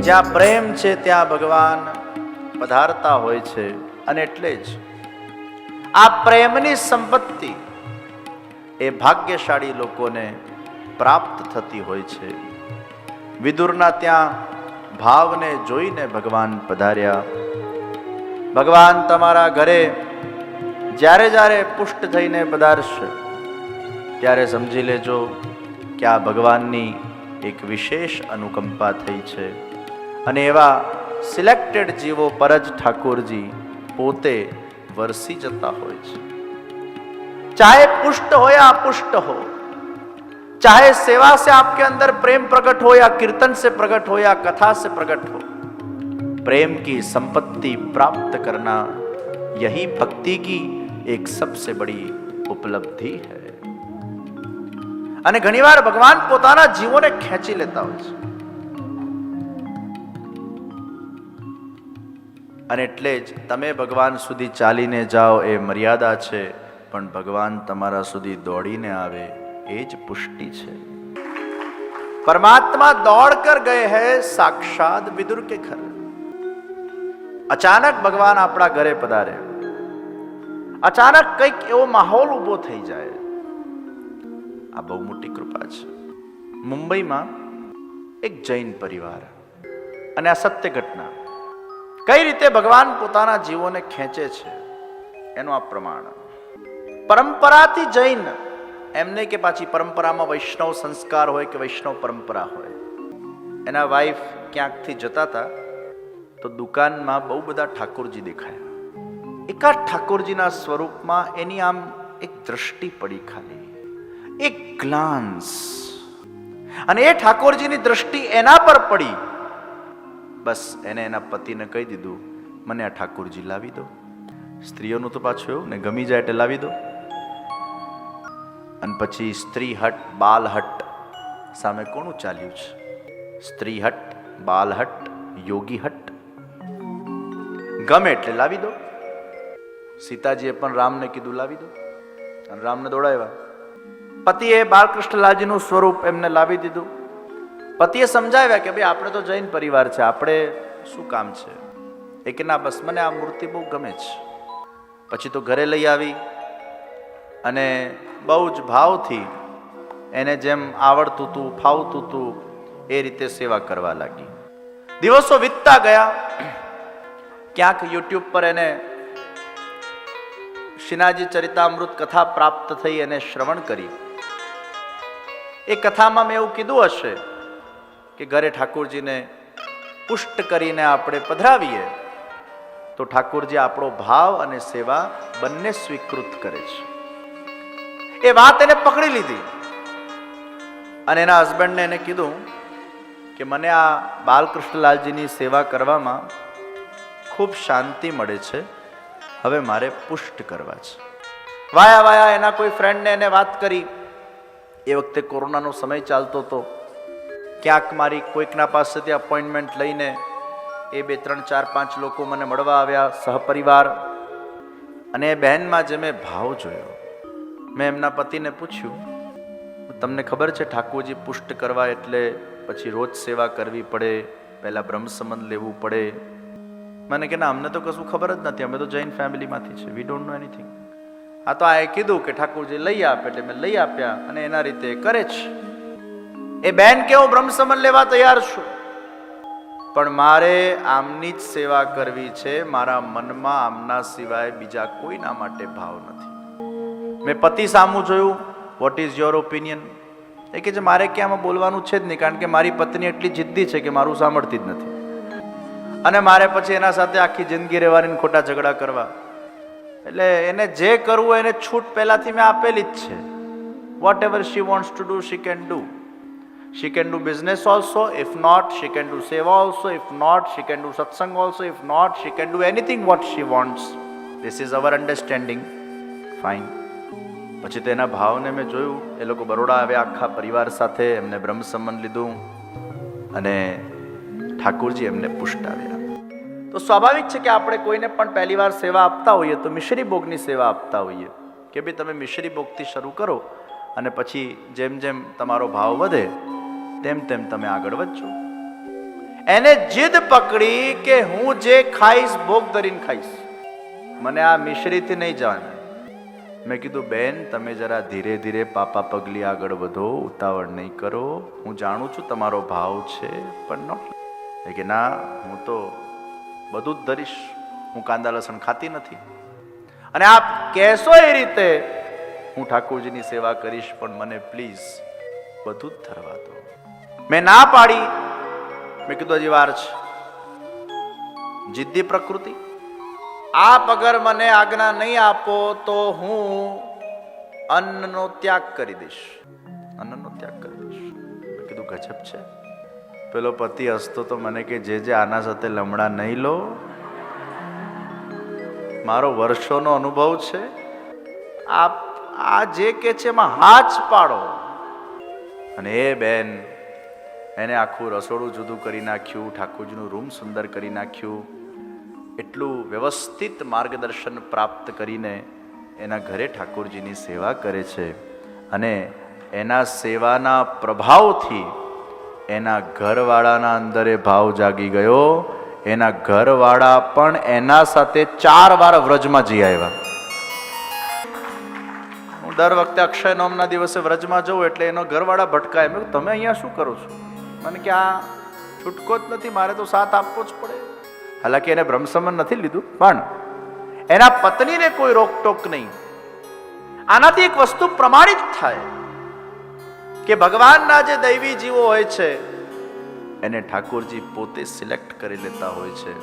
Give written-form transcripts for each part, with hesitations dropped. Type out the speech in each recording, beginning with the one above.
જ્યાં પ્રેમ છે ત્યાં ભગવાન પધારતા હોય છે. અને એટલે જ આ પ્રેમની સંપત્તિ એ ભાગ્યશાળી લોકોને પ્રાપ્ત થતી હોય છે. વિદુરના ત્યાં ભાવને જોઈને ભગવાન પધાર્યા. ભગવાન તમારા ઘરે જ્યારે જ્યારે પુષ્ટ થઈને પધારશે ત્યારે સમજી લેજો કે આ ભગવાનની એક વિશેષ અનુકંપા થઈ છે. અને એવા સિલેક્ટેડ જીવો પર જ ઠાકોરજી પોતે વરસી જતા હોય છે. ચાહે પુષ્ટ हो या अपुष्ट हो, चाहे सेवा से आपके अंदर प्रेम प्रकट हो या कीर्तन से प्रकट हो या कथा से प्रकट हो, प्रेम की संपत्ति प्राप्त करना यही भक्ति की एक सबसे बड़ी उपलब्धि है. અને ઘણીવાર ભગવાન પોતાના જીવોને ખેંચી લેતા હોય છે. અને એટલે જ તમે ભગવાન સુધી ચાલીને જાઓ એ મર્યાદા છે, પણ ભગવાન તમારા સુધી દોડીને આવે એ જ પુષ્ટિ છે. પરમાત્મા દौड़ कर गए हैं साक्षात विदुर के घर. અચાનક ભગવાન આપણા ઘરે પધારે, અચાનક કંઈક એવો માહોલ ઊભો થઈ જાય. આ બહુ મોટી કૃપા છે. મુંબઈમાં એક જૈન પરિવાર, અને આ સત્ય ઘટના, કઈ રીતે ભગવાન પોતાના જીવોને ખેંચે છે એનું આ પ્રમાણ. પરંપરાથી જૈન, એમને કે પાછી પરંપરામાં વૈષ્ણવ સંસ્કાર હોય કે વૈષ્ણવ પરંપરા હોય. એના વાઈફ ક્યાંકથી જતા હતા તો દુકાનમાં બહુ બધા ઠાકોરજી દેખાયા. એકાદ ઠાકોરજીના સ્વરૂપમાં એની આમ એક દ્રષ્ટિ પડી, ખાલી એક ગ્લાન્સ, અને એ ઠાકોરજીની દ્રષ્ટિ એના પર પડી. બસ એને એના પતિને કહી દીધું, મને આ ઠાકોરજી લાવી દો. સ્ત્રીઓનું તો પાછું એવું ને, ગમી જાય એટલે લાવી દો. અને પછી સ્ત્રી હટ બાલ હટ સામે કોનું ચાલ્યું છે? સ્ત્રી હટ, બાલ હટ, યોગી હટ. ગમે એટલે લાવી દો. સીતાજીએ પણ રામને કીધું લાવી દો, અને રામને દોડાવ્યા. પતિએ બાલકૃષ્ણલાલજીનું સ્વરૂપ એમને લાવી દીધું. પતિએ સમજાવ્યા કે ભાઈ આપણે તો જૈન પરિવાર છે, આપણે શું કામ છે? એ કે ના, બસ મને આ મૂર્તિ બહુ ગમે છે. પછી તો ઘરે લઈ આવી અને બહુ જ ભાવથી એને જેમ આવડતું હતું, ફાવતું હતું એ રીતે સેવા કરવા લાગી. દિવસો વીતતા ગયા. ક્યાંક યુટ્યુબ પર એને શ્રીનાથજી ચરિતામૃત કથા પ્રાપ્ત થઈ, એને શ્રવણ કરી. એ કથામાં મેં એવું કીધું હશે કે ઘરે ઠાકોરજીને પુષ્ટ કરીને આપણે પધરાવીએ તો ઠાકોરજી આપણો ભાવ અને સેવા બંને સ્વીકૃત કરે છે. એ વાત એને પકડી લીધી અને એના હસબન્ડને એને કીધું કે મને આ બાલકૃષ્ણલાલજીની સેવા કરવામાં ખૂબ શાંતિ મળે છે, હવે મારે પુષ્ટ કરવા છે. વાયા વાયા એના કોઈ ફ્રેન્ડને એને વાત કરી. એ વખતે કોરોનાનો સમય ચાલતો હતો. ક્યાંક મારી કોઈકના પાસેથી અપોઇન્ટમેન્ટ લઈને એ 2, 3, 4, 5 લોકો મને મળવા આવ્યા, સહપરિવાર. અને એ બહેનમાં જે મેં ભાવ જોયો, મેં એમના પતિને પૂછ્યું, તમને ખબર છે ઠાકોરજી પુષ્ટ કરવા એટલે પછી રોજ સેવા કરવી પડે, પહેલા બ્રહ્મ સંબંધ લેવું પડે? મને કે ના, અમને તો કશું ખબર જ નથી, અમે તો જૈન ફેમિલીમાંથી છે, વી ડોન્ટ નો એનીથિંગ. આ તો આ કીધું કે ઠાકોરજી લઈ આપે એટલે મેં લઈ આપ્યા, અને એના રીતે કરે છે. એ બેન કે હું બ્રહ્મ સંબંધ લેવા તૈયાર છું, પણ મારે આમની જ સેવા કરવી છે, મારા મનમાં આમના સિવાય બીજા કોઈના માટે ભાવ નથી. મેં પતિ સામું જોયું, વોટ ઇઝ યોર ઓપિનિયન? એ કે છે મારે ક્યાંમાં બોલવાનું છે જ નહીં, કારણ કે મારી પત્ની એટલી જિદ્દી છે કે મારું સાંભળતી જ નથી, અને મારે પછી એના સાથે આખી જિંદગી રહેવાની, ખોટા ઝઘડા કરવા. એટલે એને જે કરવું એને છૂટ પહેલાથી મેં આપેલી જ છે. Whatever she wants to do she can do. She can do business also, if not she can do seva also, if not she can do satsang also, if not she can do anything what she wants. This is our understanding. Fine. પછી તેના ભાવને મેં જોયું. એ લોકો બરોડા આવ્યા આખા પરિવાર સાથે, એમને બ્રહ્મ સંબંધ લીધું અને ઠાકોરજી એમને પુષ્ટ આવ્યા. તો સ્વાભાવિક છે કે આપણે કોઈને પણ પહેલી વાર સેવા આપતા હોઈએ તો મિશ્રી ભોગની સેવા આપતા હોઈએ કે ભાઈ તમે મિશ્રી ભોગથી શરૂ કરો અને પછી જેમ જેમ તમારો ભાવ વધે તેમ તેમ તમે આગળ વધજો. એને જીદ પકડી કે હું જે ખાઈશ ભોગ ધરીને ખાઈશ, મને આ મિશ્રીથી નહીં જવાનું. મેં કીધું બેન તમે જરા ધીરે ધીરે પાપા પગલી આગળ વધો, ઉતાવળ નહીં કરો. હું જાણું છું તમારો ભાવ છે, પણ નોટ કે ના હું તો બધું જ ધરીશ, હું કાંદા લસણ ખાતી નથી. અને આપ કહેશો એ રીતે હું ઠાકોરજીની સેવા કરીશ, પણ મને પ્લીઝ બધું જ ધરવા દો. મેં ના પાડી. મેં કીધું હજી વાર છે. જિદ્દી પ્રકૃતિ. આપ અગર મને આજ્ઞા નહીં આપો તો હું અન્નનો ત્યાગ કરી દઈશ, અન્નનો ત્યાગ કરી દઈશ. મેં કીધું ગજબ છે. પેલો પતિ હસતો તો મને કે જે આના સાથે લમડા નહીં લો, મારો વર્ષોનો અનુભવ છે, આપ આ જે કે છે એમાં હાથ પાડો. અને એ બેન એને આખું રસોડું જુદું કરી નાખ્યું, ઠાકોરજીનું રૂમ સુંદર કરી નાખ્યું. એટલું વ્યવસ્થિત માર્ગદર્શન પ્રાપ્ત કરીને એના ઘરે ઠાકોરજીની સેવા કરે છે. અને એના સેવાના પ્રભાવથી એના ઘરવાળાના અંદરે ભાવ જાગી ગયો. એના ઘરવાળા પણ એના સાથે 4 વાર વ્રજમાં જઈ આવ્યા. હું દર વખતે અક્ષય નોમના દિવસે વ્રજમાં જઉં એટલે એનો ઘરવાળા ભટકાય. મેં કીધું તમે અહીંયા શું કરો છો? મને કે આ છૂટકો જ નથી, મારે તો સાથ આપવો જ પડે. હાલાકી એને બ્રહ્મસમન નથી લીધું, પણ એના પત્નીને કોઈ રોકટોક નહીં. આનાથી એક વસ્તુ પ્રમાણિત થાય કે ભગવાનના જે દૈવી જીવો હોય છે એને ઠાકોરજી પોતે સિલેક્ટ કરી લેતા હોય છે.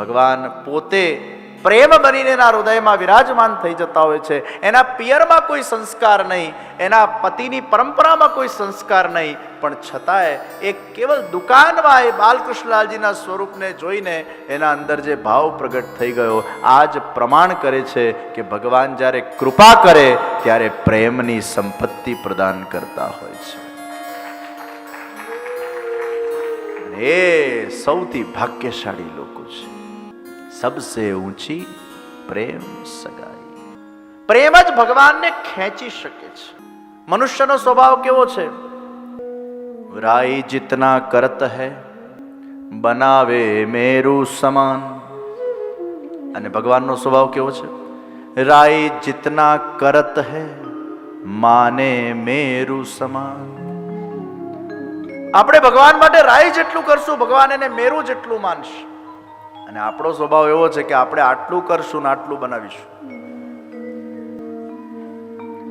ભગવાન પોતે પ્રેમ બનીને એના હૃદયમાં વિરાજમાન થઈ જતા હોય છે. એના પિયરમાં કોઈ સંસ્કાર નહીં, એના પતિની પરંપરામાં કોઈ સંસ્કાર નહીં, પણ છતાંય એક કેવલ દુકાનમાં એ બાલકૃષ્ણલાલજીના સ્વરૂપને જોઈને એના અંદર જે ભાવ પ્રગટ થઈ ગયો, આ જ પ્રમાણ કરે છે કે ભગવાન જ્યારે કૃપા કરે ત્યારે પ્રેમની સંપત્તિ પ્રદાન કરતા હોય છે. એ સૌથી ભાગ્યશાળી લોકો છે. સબસે ઊંચી પ્રેમ સગાઈ. પ્રેમ જ ભગવાનને ખેંચી શકે છે. મનુષ્યનો સ્વભાવ કેવો છે? રાઈ जितना करत है बनावे मेरू समान. અને ભગવાનનો સ્વભાવ કેવો છે? રાઈ जितना करत है माने मेरू समान. આપણે ભગવાન માટે રાઈ જેટલું કરશું, ભગવાન એને મેરુ જેટલું માનશે. અને આપણો સ્વભાવ એવો છે કે આપણે આટલું કરશું ને આટલું બનાવીશું.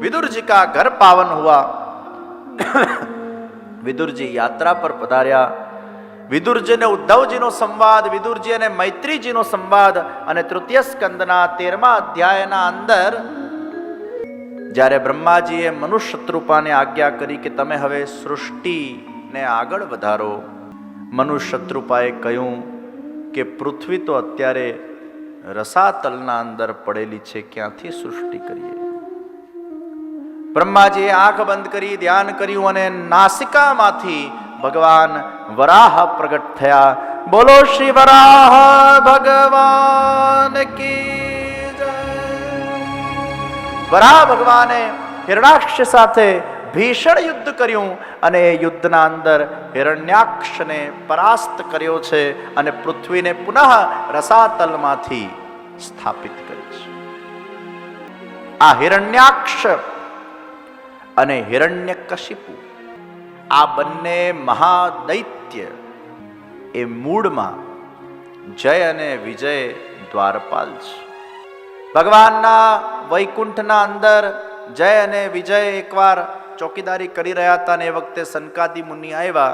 વિદુરજી કા ઘર પાવન હુઆ. વિદુરજી યાત્રા પર પધાર્યા. વિદુરજી અને ઉદ્ધવજીનો સંવાદ, વિદુરજી અને મૈત્રીજીનો સંવાદ, અને તૃતીય સ્કંદના 13મા અધ્યાયના અંદર જ્યારે બ્રહ્માજીએ મનુષ્ય શત્રુપાને આજ્ઞા કરી કે તમે હવે સૃષ્ટિને આગળ વધારો, મનુષ્ય શત્રુપાએ કહ્યું કે પૃથ્વી તો અત્યારે રસાતલના અંદર પડેલી છે, ક્યાંથી સૃષ્ટિ કરીએ? બ્રહ્માજીએ આંખ બંધ કરી ધ્યાન કર્યું અને નાસિકામાંથી ભગવાન વરાહ પ્રગટ થયા. બોલો શ્રી વરાહ ભગવાન કી જય. વરાહ ભગવાને હિરણાક્ષ સાથે ભીષણ યુદ્ધ કર્યું અને એ યુદ્ધના અંદર હિરણ્યાક્ષને પરાસ્ત કર્યો છે અને પૃથ્વીને પુનઃ રસાતલમાંથી સ્થાપિત કરી છે. આ હિરણ્યાક્ષ અને હિરણ્યકશિપુ, આ બંને મહાદૈત્ય એ મૂળમાં જય અને વિજય દ્વારપાલ છે. ભગવાનના વૈકુંઠના અંદર જય અને વિજય એકવાર ચોકીદારી કરી રહ્યા હતા અને એ વખતે સનકાદિ મુનિ આવ્યા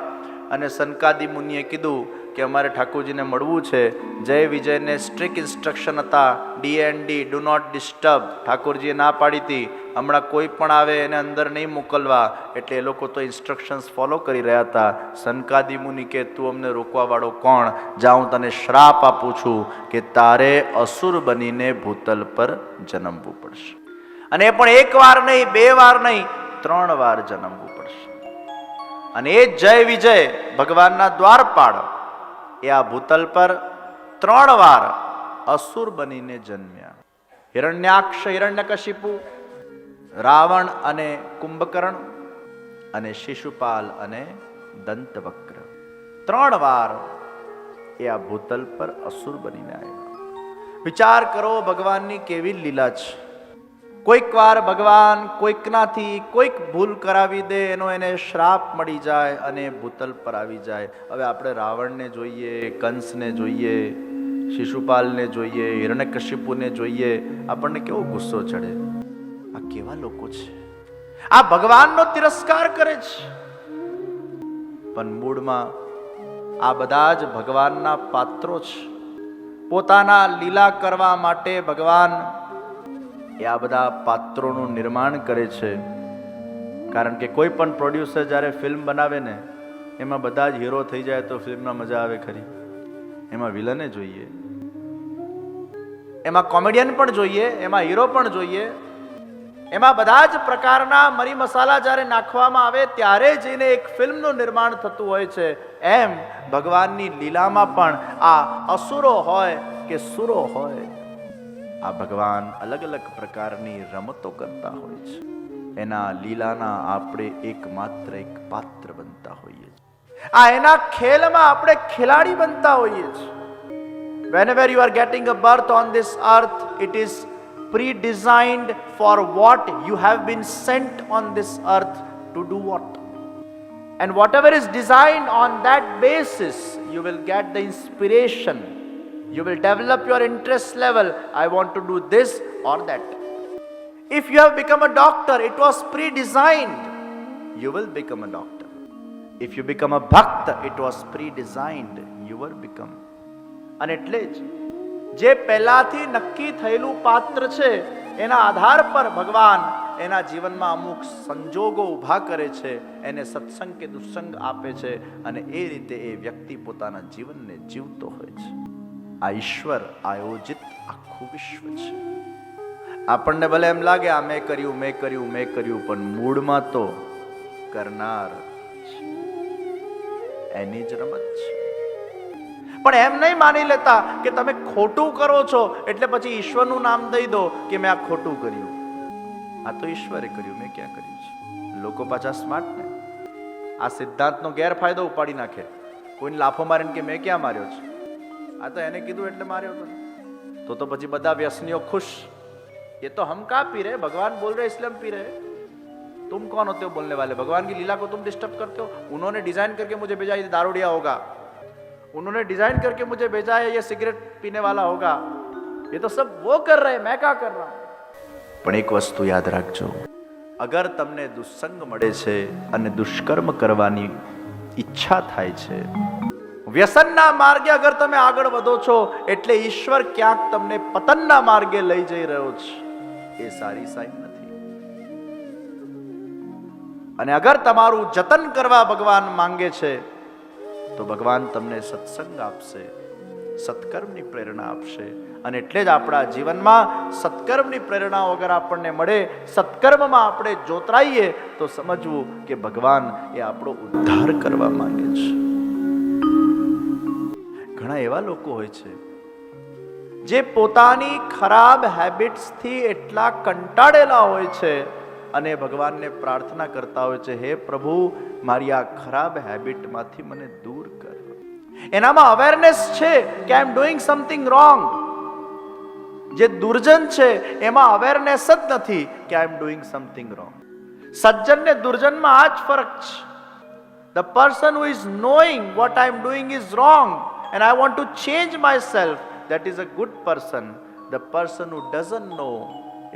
અને સનકાદિ મુનિએ કીધું કે અમારે ઠાકોરજીને મળવું છે. જય વિજયને સ્ટ્રિક્ટ ઇન્સ્ટ્રક્શન હતા, ડી ડુ નોટ ડિસ્ટર્બ. ઠાકોરજીએ ના પાડી હતી, હમણાં કોઈ પણ આવે એને અંદર નહીં મોકલવા, એટલે એ લોકો તો ઇન્સ્ટ્રક્શન્સ ફોલો કરી રહ્યા હતા. સનકાદિ મુનિ કે તું અમને રોકવા વાળો કોણ? જા હું તને શ્રાપ આપું છું કે તારે અસુર બનીને ભૂતલ પર જન્મવું પડશે. અને એ પણ 1 વાર નહીં, 2 વાર નહીં, 3 વાર જન્મવું પડશે. અને એ જય વિજય ભગવાનના દ્વારપાળ એ આ ભૂતલ પર 3 વાર અસુર બનીને જન્મ્યા. હિરણ્યાક્ષ, હિરણ્યકશિપુ, રાવણ અને કુંભકર્ણ, અને શિશુપાલ અને દંતવક્ર 3 વાર એ આ ભૂતલ પર અસુર બનીને આવ્યા. વિચાર કરો ભગવાનની કેવી લીલા છે. કોઈક વાર ભગવાન કોઈકનાથી કોઈક ભૂલ કરાવી દે, એનો એને શ્રાપ મળી જાય અને ભૂતલ પર આવી જાય. હવે આપણે રાવણને જોઈએ, કંસને જોઈએ, શિશુપાલને જોઈએ, હિરણ્યકશિપુને જોઈએ, આપણને કેવો ગુસ્સો ચડે. આ કેવા લોકો છે, આ ભગવાનનો તિરસ્કાર કરે છે. પણ મૂળમાં આ બધા જ ભગવાનના પાત્રો છે. પોતાના લીલા કરવા માટે ભગવાન એ આ બધા પાત્રોનું નિર્માણ કરે છે. કારણ કે કોઈ પણ પ્રોડ્યુસર જ્યારે ફિલ્મ બનાવે ને, એમાં બધા જ હીરો થઈ જાય તો ફિલ્મમાં મજા આવે ખરી? એમાં વિલને જોઈએ, એમાં કોમેડિયન પણ જોઈએ, એમાં હીરો પણ જોઈએ, એમાં બધા જ પ્રકારના મરી મસાલા જ્યારે નાખવામાં આવે ત્યારે જઈને એક ફિલ્મનું નિર્માણ થતું હોય છે. એમ ભગવાનની લીલામાં પણ આ અસુરો હોય કે સુરો હોય, આ ભગવાન અલગ અલગ પ્રકારની રમતો કરતા હોય છે. એના લીલાના આપણે એકમાત્ર એક પાત્ર બનતા હોઈએ છીએ. આ એના ખેલમાં આપણે ખેલાડી બનતા હોઈએ છીએ. Whenever you are getting a birth on this earth, it is pre-designed for what you have been sent on this earth to do what. And whatever is designed on that basis, you will get the inspiration. You will develop your interest level. I want to do this or that. If you have become a doctor, it was pre-designed. You will become a doctor. If you become a bhakt, it was pre-designed. You will become. અને એટલે જ જે પહેલાથી નક્કી થયેલું પાત્ર છે, એના આધાર પર ભગવાન એના જીવનમાં અમુક સંજોગો ઊભા કરે છે, એને સત્સંગ કે દુસ્સંગ આપે છે, અને એ રીતે એ વ્યક્તિ પોતાના જીવનને જીવતો હોય છે. આ ઈશ્વર આયોજિત આખું વિશ્વ છે. આપણને ભલે એમ લાગે આ મેં કર્યું, પણ મૂળમાં તો કરનાર છે. એની જ રમત છે. પણ એમ નહીં માની લેતા કે તમે ખોટું કરો છો એટલે પછી ઈશ્વરનું નામ દઈ દો કે મેં આ ખોટું કર્યું. આ તો ઈશ્વરે કર્યું, મેં ક્યાં કર્યું છે. લોકો પાછા સ્માર્ટ ને આ સિદ્ધાંતનો ગેરફાયદો ઉપાડી નાખે. કોઈને લાફો મારીને કે મેં ક્યાં માર્યો છે, આ તો એને કીધું એટલે માર્યો હતો. તો પછી બધા વ્યસનીઓ ખુશ. ये तो हम कहाँ पी रहे, भगवान बोल रहे इसलिए हम पी रहे. तुम कौन होते हो बोलने वाले? भगवान की लीला को तुम डिस्टर्ब करते हो. उन्होंने डिजाइन करके मुझे भेजा ये दारूडिया होगा, उन्होंने डिजाइन करके मुझे भेजा है ये सिगरेट पीने वाला होगा. ये तो सब वो कर रहे हैं, मैं क्या कर रहा हूं. પણ એક વસ્તુ યાદ રાખજો, અગર તમને દુસ્સંગ મળે છે અને દુષ્કર્મ કરવાની ઈચ્છા થાય છે, વ્યસનના માર્ગે અગર તમે આગળ વધો છો એટલે ઈશ્વર ક્યાંક તમને પતનના માર્ગે લઈ જઈ રહ્યો છે. એ સારી સાઈન નથી. અને અગર તમારું જતન કરવા ભગવાન માંગે છે તો ભગવાન તમને સત્સંગ આપશે, સત્કર્મની પ્રેરણા આપશે. અને એટલે જ આપણા જીવનમાં સત્કર્મની પ્રેરણા વગર આપણને મળે, સત્કર્મમાં આપણે જોતરાઈએ તો સમજવું કે ભગવાન એ આપણો ઉદ્ધાર કરવા માંગે છે. ઘણા એવા લોકો હોય છે જે પોતાની ખરાબ હેબિટ્સથી એટલા કંટાળેલા હોય છે અને ભગવાનને પ્રાર્થના કરતા હોય છે, હે પ્રભુ મારી આ ખરાબ હેબિટમાંથી મને દૂર કર. એનામાં અવેરનેસ છે કે આઈ એમ ડુઈંગ સમથિંગ રોંગ. જે દુર્જન છે એમાં અવેરનેસ જ નથી કે આઈ એમ ડુઈંગ સમથિંગ રોંગ. સજ્જન ને દુર્જનમાં આ જ ફરક છે. The person who is knowing what I am doing is wrong and I want to change myself, that is a good person. The person who doesn't know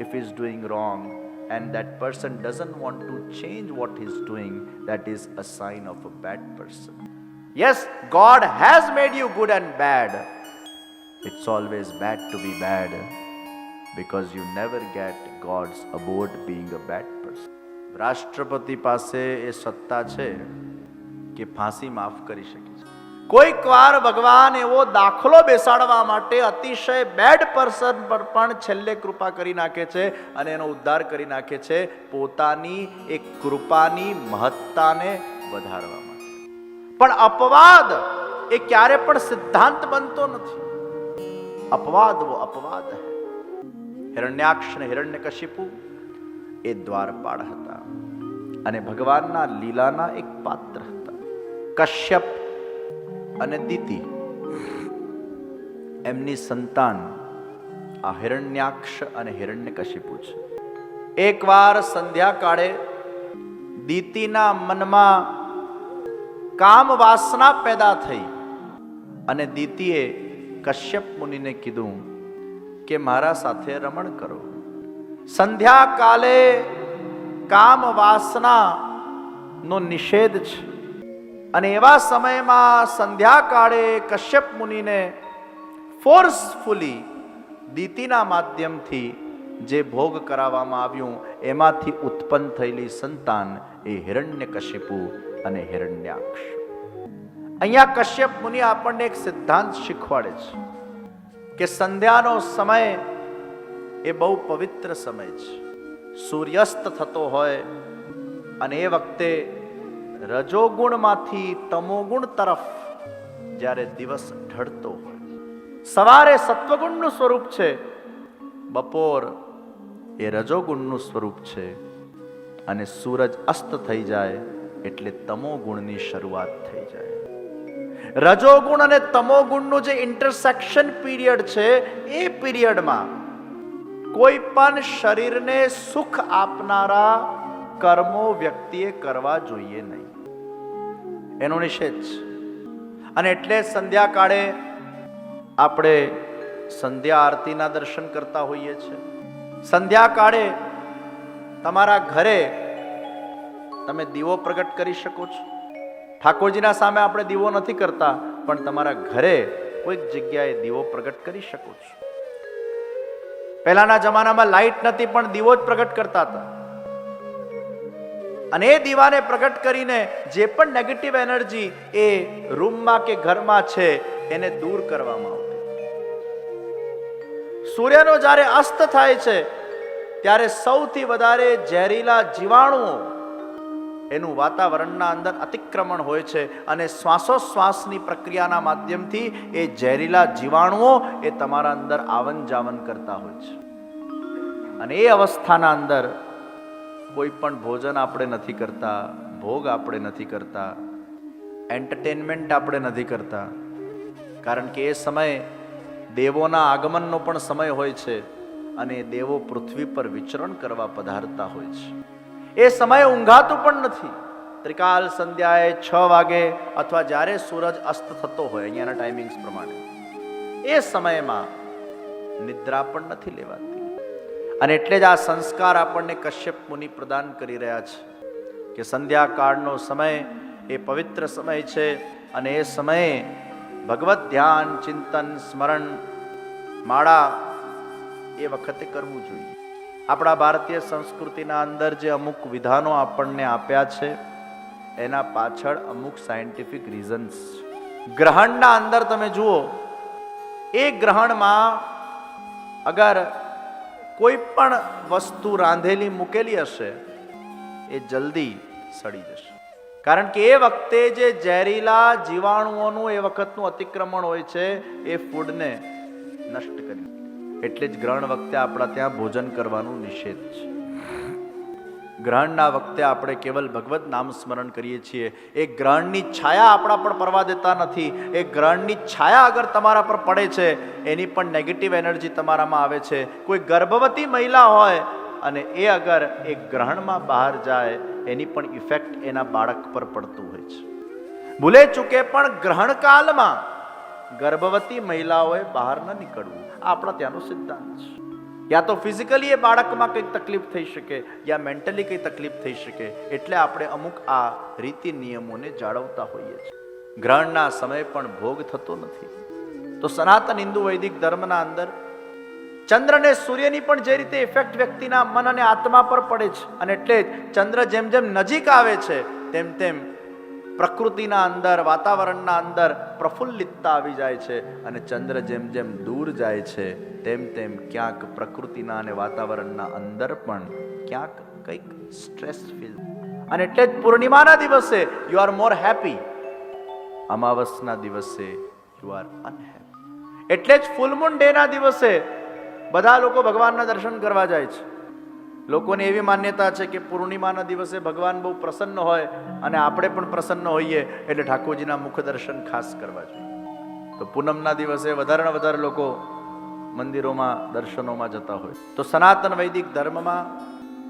if he's doing wrong and that person doesn't want to change what he's doing, that is a sign of a bad person. Yes, God has made you good and bad. It's always bad to be bad because you never get God's abode being a bad person. રાષ્ટ્રપતિ પાસે એ સત્તા છે કે ફાંસી માફ કરી શકે છે. કોઈક વાર ભગવાન એવો દાખલો બેસાડવા માટે અતિશય બેડ પર્સન પર પણ છેલ્લે કૃપા કરી નાખે છે અને એનો ઉદ્ધાર કરી નાખે છે, પોતાની એક કૃપાની મહત્તાને વધારવા માટે. પણ અપવાદ એ ક્યારે પણ સિદ્ધાંત બનતો નથી. અપવાદ વો અપવાદ હૈ. હિરણ્યાક્ષ ને હિરણ્યકશિપુ એ દ્વારપાળ હતા અને ભગવાનના લીલાના એક પાત્ર હતા. કશ્યપ અને દિતિ એમની સંતાન આ હિરણ્યાક્ષ અને હિરણ્યકશિપુ છે. એકવાર સંધ્યાકાળે દિતિના મનમાં કામ વાસના પેદા થઈ અને દિતિએ કશ્યપ મુનિને કીધું કે મારા સાથે રમણ કરો. સંધ્યાકાલે કામ વાસના નો નિષેધ છે અને એવા સમયમાં સંધ્યાકાળે કશ્યપ મુનિને ફોર્સફુલી દિતિના માધ્યમથી જે ભોગ કરાવવામાં આવ્યું એમાંથી ઉત્પન્ન થયેલી સંતાન એ હિરણ્યકશિપુ અને હિરણ્યાક્ષ. અહીંયા કશ્યપ મુનિ આપણને એક સિદ્ધાંત શીખવાડે છે કે સંધ્યાનો સમય એ બહુ પવિત્ર સમય છે. સૂર્યાસ્ત થતો હોય અને એ વખતે રજોગુણમાંથી તમોગુણ તરફ જ્યારે દિવસ ઢળતો હોય. સવારે સત્વગુણનું સ્વરૂપ છે, બપોર એ રજોગુણનું સ્વરૂપ છે અને સૂરજ અસ્ત થઈ જાય એટલે તમોગુણની શરૂઆત થઈ જાય. રજોગુણ અને તમોગુણનું જે ઇન્ટરસેક્શન પીરિયડ છે એ પીરિયડમાં કોઈ પણ શરીરને સુખ આપનારા કર્મો વ્યક્તિએ કરવા જોઈએ નહીં, એનો નિષેધ છે. અને એટલે સંધ્યાકાળે આપણે સંધ્યા આરતીના દર્શન કરતા હોઈએ છીએ. સંધ્યાકાળે તમારા ઘરે તમે દીવો પ્રગટ કરી શકો છો. ઠાકોરજીના સામે આપણે દીવો નથી કરતા, પણ તમારા ઘરે કોઈક જગ્યાએ દીવો પ્રગટ કરી શકો છો. પહેલાના જમાનામાં લાઈટ નથી, પણ દીવો જ પ્રગટ કરતા હતા અને એ દીવાને પ્રગટ કરીને જે પણ નેગેટિવ એનર્જી એ રૂમમાં કે ઘરમાં છે એને દૂર કરવામાં આવતી. સૂર્યનો જ્યારે અસ્ત થાય છે ત્યારે સૌથી વધારે ઝેરીલા જીવાણુઓ એનું વાતાવરણના અંદર અતિક્રમણ હોય છે અને શ્વાસોશ્વાસની પ્રક્રિયાના માધ્યમથી એ ઝેરીલા જીવાણુઓ એ તમારા અંદર આવન જાવન કરતા હોય છે. અને એ અવસ્થાના અંદર કોઈ પણ ભોજન આપણે નથી કરતા, ભોગ આપણે નથી કરતા, એન્ટરટેનમેન્ટ આપણે નથી કરતા, કારણ કે એ સમય દેવોના આગમનનો પણ સમય હોય છે અને દેવો પૃથ્વી પર વિચરણ કરવા પધારતા હોય છે. એ સમયે ઊંઘાતું પણ નથી. ત્રિકાલ સંધ્યાએ 6 વાગે અથવા જ્યારે સૂરજ અસ્ત થતો હોય અહીંયાના ટાઈમિંગ્સ પ્રમાણે એ સમયમાં નિદ્રા પણ નથી લેવાતી. અને એટલે જ આ સંસ્કાર આપણને કશ્યપ મુનિ પ્રદાન કરી રહ્યા છે કે સંધ્યાકાળનો સમય એ પવિત્ર સમય છે અને એ સમયે ભગવત ધ્યાન, ચિંતન, સ્મરણ, માળા એ વખતે કરવું જોઈએ. આપણા ભારતીય સંસ્કૃતિના અંદર જે અમુક વિધાનો આપણને આપ્યા છે એના પાછળ અમુક સાયન્ટિફિક રીઝન્સ છે. ગ્રહણના અંદર તમે જુઓ, એ ગ્રહણમાં અગર કોઈ પણ વસ્તુ રાંધેલી મૂકેલી હશે એ જલ્દી સડી જશે, કારણ કે એ વખતે જે ઝેરીલા જીવાણુઓનું એ વખતનું અતિક્રમણ હોય છે એ ફૂડને નષ્ટ કરી. એટલે જ ગ્રહણ વખતે આપણા ત્યાં ભોજન કરવાનું નિષેધ છે. ગ્રહણના વખતે આપણે કેવલ ભગવત નામ સ્મરણ કરીએ છીએ. એ ગ્રહણની છાયા આપણા પર પડવા દેતા નથી. એ ગ્રહણની છાયા અગર તમારા પર પડે છે એની પણ નેગેટિવ એનર્જી તમારામાં આવે છે. કોઈ ગર્ભવતી મહિલા હોય અને એ અગર એ ગ્રહણમાં બહાર જાય એની પણ ઇફેક્ટ એના બાળક પર પડતું હોય છે. ભૂલે ચૂકે પણ ગ્રહણ કાલમાં ગર્ભવતી મહિલાઓએ બહાર ન નીકળવું, આપણા ત્યાંનો સિદ્ધાંત છે. યા તો ફિઝિકલી એ બાળકમાં કંઈક તકલીફ થઈ શકે યા મેન્ટલી કંઈ તકલીફ થઈ શકે, એટલે આપણે અમુક આ રીતિ નિયમોને જાળવતા હોઈએ છીએ. ગ્રહણના સમયે પણ ભોગ થતો નથી. તો સનાતન હિન્દુ વૈદિક ધર્મના અંદર ચંદ્ર ને સૂર્યની પણ જે રીતે ઇફેક્ટ વ્યક્તિના મન અને આત્મા પર પડે છે અને એટલે જ ચંદ્ર જેમ જેમ નજીક આવે છે તેમ તેમ પ્રકૃતિના અંદર, વાતાવરણના અંદર પ્રફુલ્લિતતા આવી જાય છે અને ચંદ્ર જેમ જેમ દૂર જાય છે તેમ તેમ ક્યાંક પ્રકૃતિના અને વાતાવરણના અંદર પણ ક્યાંક કંઈક સ્ટ્રેસ ફીલ. અને એટલે જ પૂર્ણિમાના દિવસે યુ આર મોર હેપી, અમાવસના દિવસે યુ આર અનહેપી. એટલે જ ફૂલ મૂન ડે ના દિવસે બધા લોકો ભગવાનના દર્શન કરવા જાય છે. લોકોની એવી માન્યતા છે કે પૂર્ણિમાના દિવસે ભગવાન બહુ પ્રસન્ન હોય અને આપણે પણ પ્રસન્ન હોઈએ, એટલે ઠાકોરજીના મુખ દર્શન ખાસ કરવા જોઈએ. તો પૂનમના દિવસે વધારે ને વધારે લોકો મંદિરોમાં દર્શનોમાં જતા હોય. તો સનાતન વૈદિક ધર્મમાં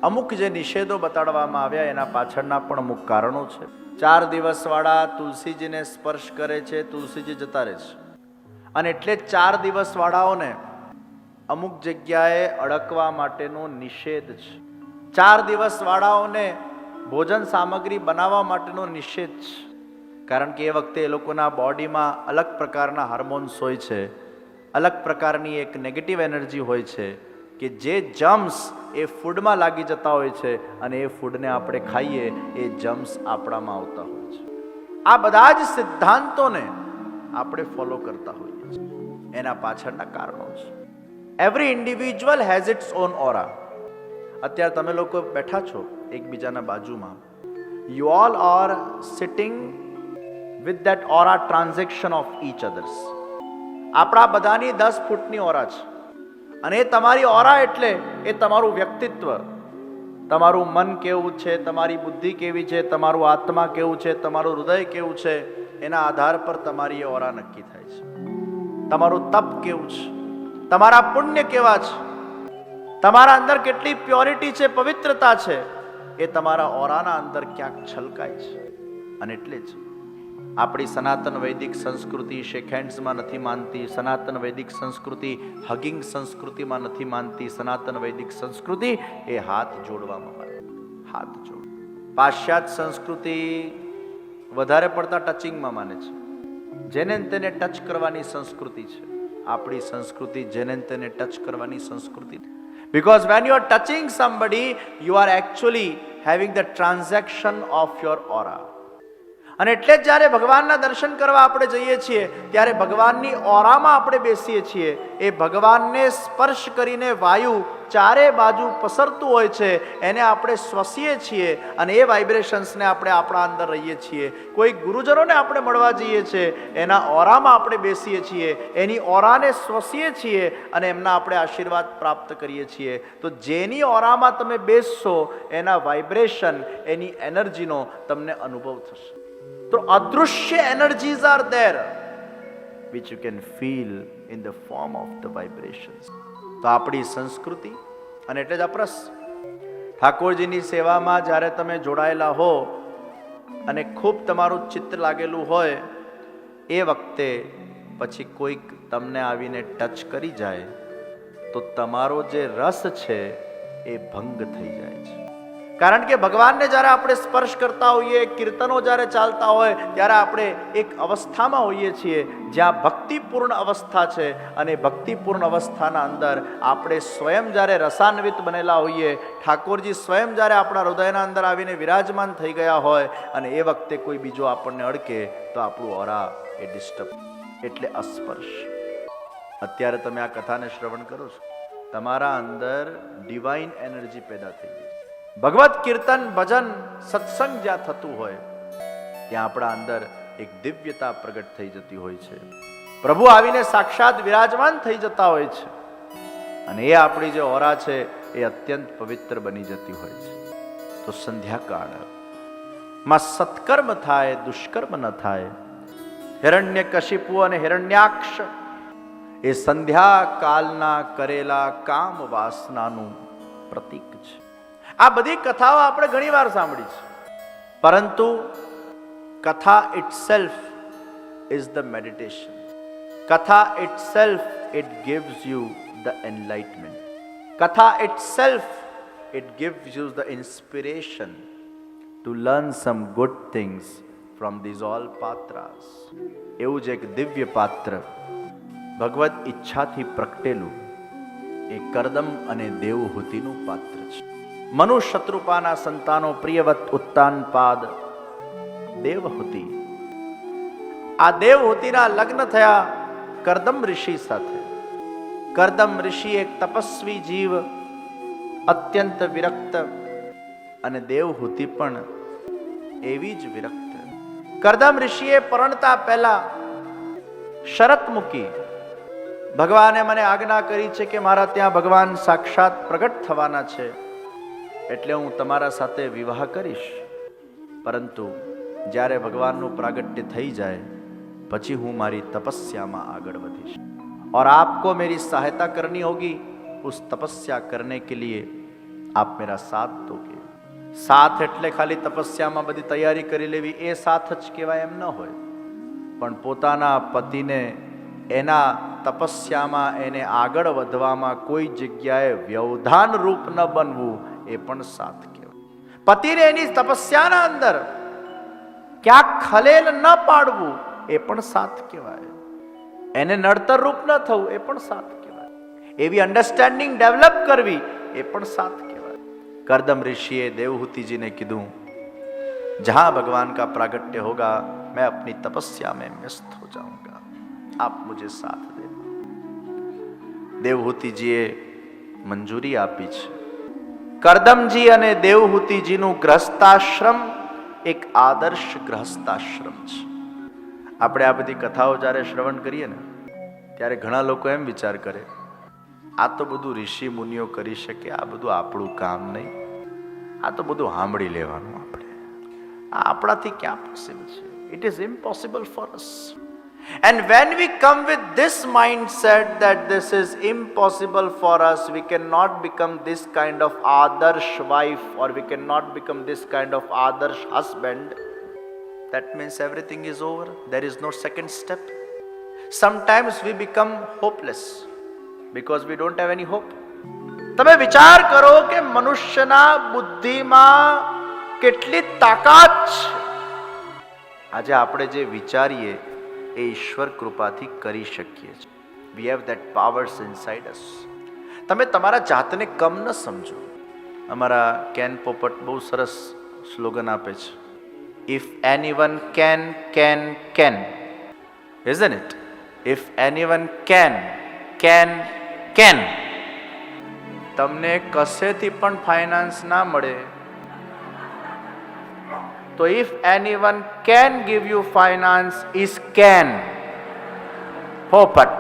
અમુક જે નિષેધો બતાડવામાં આવ્યા એના પાછળના પણ અમુક કારણો છે. 4 દિવસવાળા તુલસીજીને સ્પર્શ કરે છે, તુલસીજી જતા રહે છે, અને એટલે 4 દિવસવાળાઓને અમુક જગ્યાએ અડકવા માટેનો નિષેધ છે. 4 દિવસવાળાઓને ભોજન સામગ્રી બનાવવા માટેનો નિષેધ છે, કારણ કે એ વખતે એ લોકોના બોડીમાં અલગ પ્રકારના હાર્મોન્સ હોય છે, અલગ પ્રકારની એક નેગેટિવ એનર્જી હોય છે કે જે જમ્સ એ ફૂડમાં લાગી જતા હોય છે, અને એ ફૂડને આપણે ખાઈએ એ જમ્સ આપણામાં આવતા હોય છે. આ બધા જ સિદ્ધાંતોને આપણે ફોલો કરતા હોઈએ છીએ. એના પાછળના કારણો છે. Every individual has its own aura. અત્યારે તમે લોકો બેઠા છો એકબીજાના બાજુમાં. You all are sitting with that aura transaction of each others. આપણા બધાની 10 ફૂટની ઓરા છે, અને એ તમારી ઓરા એટલે એ તમારું વ્યક્તિત્વ, તમારું મન કેવું છે, તમારી બુદ્ધિ કેવી છે, તમારું આત્મા કેવું છે, તમારું હૃદય કેવું છે, એના આધાર પર તમારી એ ઓરા નક્કી થાય છે. તમારું તપ કેવું છે, તમારા પુણ્ય કેવા છે, તમારા અંદર કેટલી પ્યોરિટી છે, પવિત્રતા છે, એ તમારા ઓરાના અંદર ક્યાંક છલકાય છે. અને એટલે જ આપણી સનાતન વૈદિક સંસ્કૃતિ શેક હેન્ડ્સમાં નથી માનતી, સનાતન વૈદિક સંસ્કૃતિ હગિંગ સંસ્કૃતિમાં નથી માનતી, સનાતન વૈદિક સંસ્કૃતિ એ હાથ જોડવામાં માને. હાથ જોડ. પાશ્ચાત્ય સંસ્કૃતિ વધારે પડતા ટચિંગમાં માને છે, જેને તેને ટચ કરવાની સંસ્કૃતિ છે. આપણી સંસ્કૃતિ જેને તેને ટચ કરવાની સંસ્કૃતિ. Because when you are touching somebody, you are actually having the transaction of your aura. અને એટલે જ જ્યારે ભગવાનના દર્શન કરવા આપણે જઈએ છીએ ત્યારે ભગવાનની ઓરામાં આપણે બેસીએ છીએ. એ ભગવાનને સ્પર્શ કરીને વાયુ ચારે બાજુ પસરતું હોય છે, એને આપણે શ્વસીએ છીએ, અને એ વાઇબ્રેશન્સને આપણે આપણા અંદર રહીએ છીએ. કોઈ ગુરુજનોને આપણે મળવા જઈએ છીએ, એના ઓરામાં આપણે બેસીએ છીએ, એની ઓરાને શ્વસીએ છીએ, અને એમના આપણે આશીર્વાદ પ્રાપ્ત કરીએ છીએ. તો જેની ઓરામાં તમે બેસશો એના વાઇબ્રેશન, એની એનર્જીનો તમને અનુભવ થશે. તો અદૃશ્ય energies are there which you can feel in the form of the vibrations. તો આપણી સંસ્કૃતિ, અને એટલે જ અપરસ ઠાકોરજીની સેવામાં જ્યારે તમે જોડાયેલા હો અને ખૂબ તમારું ચિત્ત લાગેલું હોય, એ વખતે પછી કોઈક તમને આવીને ટચ કરી જાય તો તમારો જે રસ છે એ ભંગ થઈ જાય છે. કારણ કે ભગવાનને જ્યારે આપણે સ્પર્શ કરતા હોઈએ, કીર્તનો જ્યારે ચાલતા હોય, ત્યારે આપણે એક અવસ્થામાં હોઈએ છીએ જ્યાં ભક્તિપૂર્ણ અવસ્થા છે. અને ભક્તિપૂર્ણ અવસ્થાના અંદર આપણે સ્વયં જ્યારે રસાન્વિત બનેલા હોઈએ, ઠાકોરજી સ્વયં જ્યારે આપણા હૃદયના અંદર આવીને વિરાજમાન થઈ ગયા હોય, અને એ વખતે કોઈ બીજો આપણને અડકે તો આપણું ઓરા એ ડિસ્ટર્બ, એટલે અસ્પર્શ. અત્યારે તમે આ કથાને શ્રવણ કરો છો, તમારા અંદર ડિવાઇન એનર્જી પેદા થઈ ગઈ. ભગવત કીર્તન, ભજન, સત્સંગ જ્યાં થતું હોય ત્યાં આપણા અંદર એક દિવ્યતા પ્રગટ થઈ જતી હોય છે. પ્રભુ આવીને સાક્ષાત વિરાજમાન થઈ જતા હોય છે, અને એ આપણી જે ઓરા છે એ અત્યંત પવિત્ર બની જતી હોય છે. તો સંધ્યાકાળમાં સત્કર્મ થાય, દુષ્કર્મ ન થાય. હિરણ્યકશિપુ અને હિરણ્યાક્ષ એ સંધ્યાકાલના કરેલા કામ વાસનાનું પ્રતીક છે. આ બધી કથાઓ આપણે ઘણી વાર સાંભળી છે, પરંતુ કથા itself is the meditation. કથા itself, it gives you the enlightenment. કથા itself, it gives you the inspiration to learn some good things from these all patras. એવું જ એક દિવ્ય પાત્ર ભગવદ ઈચ્છાથી પ્રગટેલું એ કરદમ અને દેવહૂતિનું પાત્ર છે. મનુ શત્રુપાના સંતાનો પ્રિયવત ઉત્તાનપાદ દેવહૂતિ. આ દેવહૂતિના લગ્ન થયા કરદમ ઋષિ સાથે. કરદમ ઋષિ એક તપસ્વી જીવ, અત્યંત વિરક્ત, અને દેવહૂતિ પણ એવી જ વિરક્ત. કરદમ ઋષિએ પરણતા પહેલા શરત મૂકી, ભગવાને મને આજ્ઞા કરી છે કે મારા ત્યાં ભગવાન સાક્ષાત પ્રગટ થવાના છે, એટલે હું તમારા સાથે વિવાહ કરીશ, પરંતુ જ્યારે ભગવાનનું પ્રાગટ્ય થઈ જાય પછી હું મારી તપસ્યામાં આગળ વધીશ. और आपको मेरी सहायता करनी होगी, उस तपस्या करने के लिए आप मेरा साथ दोगे. साथ એટલે ખાલી તપસ્યામાં બધી તૈયારી કરી લેવી એ સાથ જ કહેવાય એમ ન હોય, પણ પોતાના પતિને એના તપસ્યામાં એને આગળ વધવામાં કોઈ જગ્યાએ વ્યવધાન રૂપ ન બનવું એ પણ સાથ કહેવાય. પતિને એની તપસ્યાના અંદર ક્યાંક ખલેલ ન પાડવું એ પણ સાથ કહેવાય. એને નડતર રૂપ ન થવું એ પણ સાથ કહેવાય. એવી અન્ડરસ્ટેન્ડિંગ ડેવલપ કરવી એ પણ સાથ કહેવાય. કરદમ ऋषिए देवहूति जी ने કીધું, जहां भगवान का प्रागट्य होगा मैं अपनी तपस्या में व्यस्त हो जाऊंगा, आप मुझे साथ देना. દેવહૂતિજીએ મંજૂરી આપી છે. કરદમજી અને દેવહૂતિજીનું ગ્રહસ્થાશ્રમ એક આદર્શ ગ્રહસ્થાશ્રમ છે. આપણે આ બધી કથાઓ જ્યારે શ્રવણ કરીએ ને ત્યારે ઘણા લોકો એમ વિચાર કરે, આ તો બધું ઋષિ મુનિઓ કરી શકે, આ બધું આપણું કામ નહીં, આ તો બધું સાંભળી લેવાનું, આપણે આ આપણાથી ક્યાં પોસિબલ છે? It is impossible for us. And when we come with this mindset that this is impossible for us, we cannot become this kind of adarsh wife, or we cannot become this kind of adarsh husband, that means everything is over. There is no second step. Sometimes we become hopeless because we don't have any hope. તમે વિચાર કરો કે મનુષ્યના બુદ્ધિમાં કેટલી તાકાત છે. આજે આપણે જે વિચારીએ એ ઈશ્વર કૃપાથી કરી શકીએ છીએ. We have that powers inside us. તમે તમારા જાતને કમ ન સમજો. અમારા કેન પોપટ બહુ સરસ સ્લોગન આપે છે, if anyone can can can, isn't it? If anyone can can can. તમને કશેથી પણ ફાઇનાન્સ ના મળે તો if anyone can give you finance is can Popat.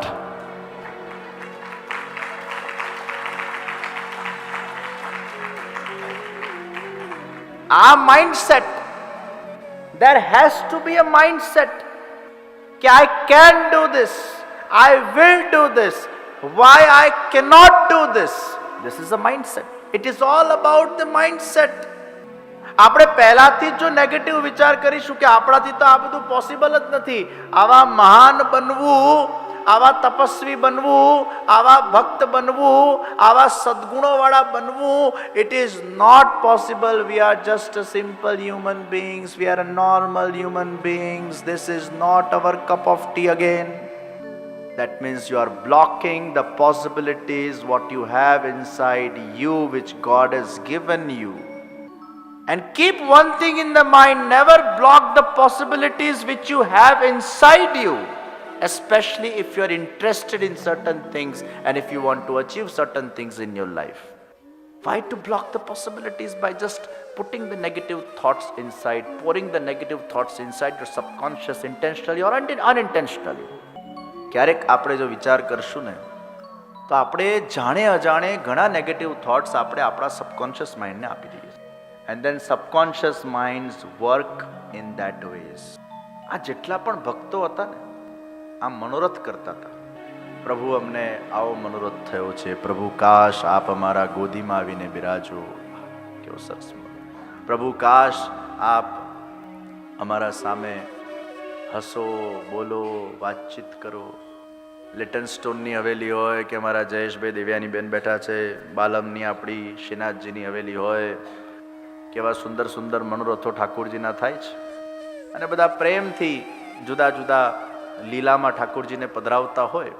આ mindset, there has to be a mindset कि I can do this, I will do this, why I cannot do this. This is a mindset. It is all about the mindset. આપણે પહેલાથી જો negative વિચાર કરીશું કે આપણાથી તો આ બધું પોસિબલ જ નથી, આવા મહાન બનવું, આવા તપસ્વી બનવું, આવા ભક્ત બનવું, આવા સદગુણોવાળા બનવું, it is not possible. We are just a simple human beings, we are a normal human beings. This is not our cup of tea again. That means you are blocking the possibilities what you have inside you, which God has given you. And keep one thing in the mind, never block the possibilities which you have inside you, especially if you are interested in certain things and if you want to achieve certain things in your life. Why to block the possibilities by just putting the negative thoughts inside, pouring the negative thoughts inside your subconscious intentionally or unintentionally? ક્યારેક આપણે જો વિચાર કરશું ને તો આપણે જાણે અજાણે ઘણા નેગેટિવ થોટ્સ આપણે આપણા સબકોન્શિયસ માઇન્ડને આપી દઈએ. And then subconscious minds work in that ways. આ જેટલા પણ ભક્તો હતા ને આ મનોરથ કરતા હતા, પ્રભુ અમને આવો મનોરથ થયો છે, પ્રભુ કાશ આપ અમારા ગોદીમાં આવીને બિરાજો. કેવો સરસ. પ્રભુ કાશ આપ અમારા સામે હસો, બોલો, વાતચીત કરો. લિટન સ્ટોનની હવેલી હોય કે અમારા જયેશભાઈ દેવ્યાનીબેન બેઠા છે, બાલમની આપણી શ્રીનાથજીની હવેલી હોય, કેવા સુંદર સુંદર મનોરથો ઠાકોરજીના થાય છે. અને બધા પ્રેમથી જુદા જુદા લીલામાં ઠાકોરજીને પધરાવતા હોય.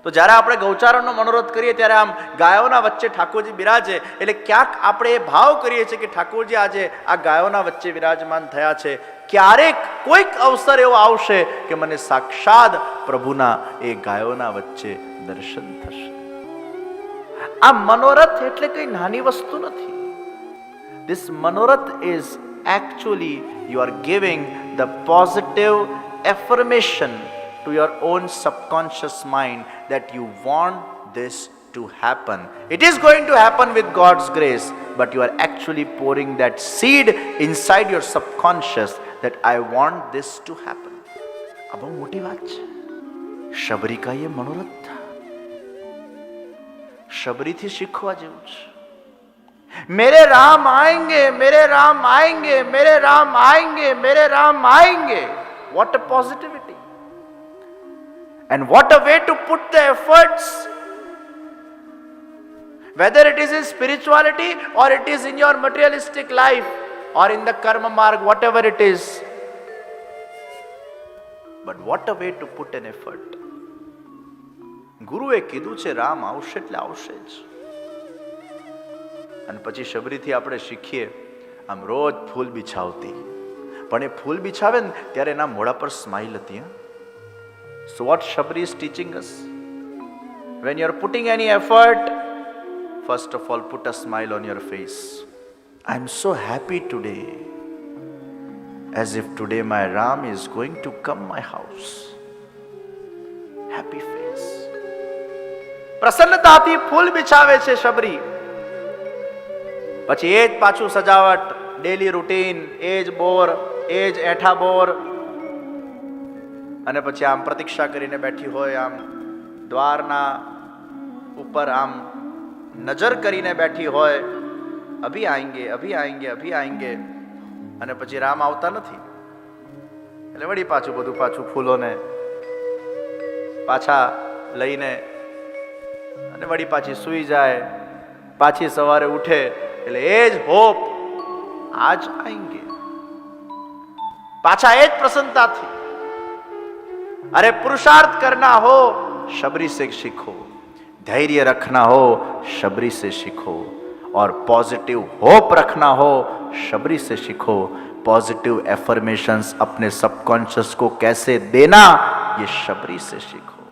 તો જ્યારે આપણે ગૌચારણનો મનોરથ કરીએ ત્યારે આમ ગાયોના વચ્ચે ઠાકોરજી બિરાજે એટલે ક્યાંક આપણે એ ભાવ કરીએ છીએ કે ઠાકોરજી આજે આ ગાયોના વચ્ચે વિરાજમાન થયા છે. ક્યારેક કોઈક અવસર એવો આવશે કે મને સાક્ષાત પ્રભુના એ ગાયોના વચ્ચે દર્શન થશે. આ મનોરથ એટલે કઈ નાની વસ્તુ નથી. This manorath is actually you are giving the positive affirmation to your own subconscious mind that you want this to happen. It is going to happen with God's grace, but you are actually pouring that seed inside your subconscious that I want this to happen. આ બહુ મોટી વાત છે. શબરી કા યે મનોરથ થા. શબરીથી શીખવા જેવું છે. मेरे राम आएंगे, मेरे राम आएंगे, मेरे राम आएंगे, मेरे राम आएंगे. What a positivity. And what a way to put the efforts. Whether it is in spirituality or it is in your materialistic life or in the karma marg, whatever it is. But what a way to put an effort. ગુરુએ કીધું છે રામ આવશે એટલે આવશે જ. અને પછી શબરીથી આપણે શીખીએ આમ રોજ ફૂલ બિછાવતી, પણ એ ફૂલ બિછાવે ને ત્યારે એના મોઢા પર સ્માઇલ હતી. So what Shabri is teaching us? When you are putting any effort, first of all put a smile on your face. I am so happy today, as if today my Ram is going to come my house. Happy face. પ્રસન્નતાથી ફૂલ બિછાવે છે શબરી. પછી એ જ પાછું સજાવટ, daily routine, એ જ બોર, એ જ એઠા બોર. અને પછી આમ પ્રતીક્ષા કરીને બેઠી હોય, આમ દ્વારના ઉપર આમ નજર કરીને બેઠી હોય, અભી આएंगे, અભી આएंगे, અભી આएंगे. અને પછી રામ આવતા નથી એટલે વળી પાછું બધું પાછું ફૂલોને પાછા લઈને અને વળી પાછી સૂઈ જાય. પાછી સવારે ઉઠે એટલે એ જ હોપ, આજ આएंगे. પાછા એ જ પ્રસન્નતાથી. अरे पुरुषार्थ करना हो शबरी से सीखो, धैर्य रखना हो शबरी से सीखो, और पॉजिटिव होप रखना हो शबरी से सीखो. पॉजिटिव एफर्मेशंस अपने सबकॉन्शियस को कैसे देना ये शबरी से सीखो.